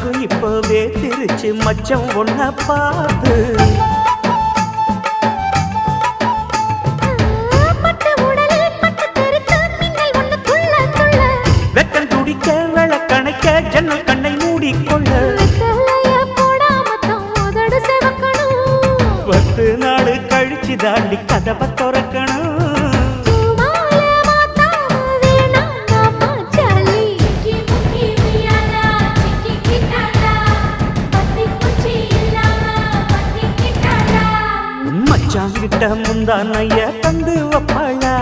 கணக்கு இப்பவே திருச்சு மச்சம் ஒன்ன பார்த்து வெக்கம் துடிக்க விளக்கணைக்க ஜன்னல் கண்ணை மூடிக்கொள்ள 10 நாள் கழிச்சு தாண்டி கதவை திறக்கணும் மச்சாங்கிட்ட முந்தானைய தந்து வப்பாளா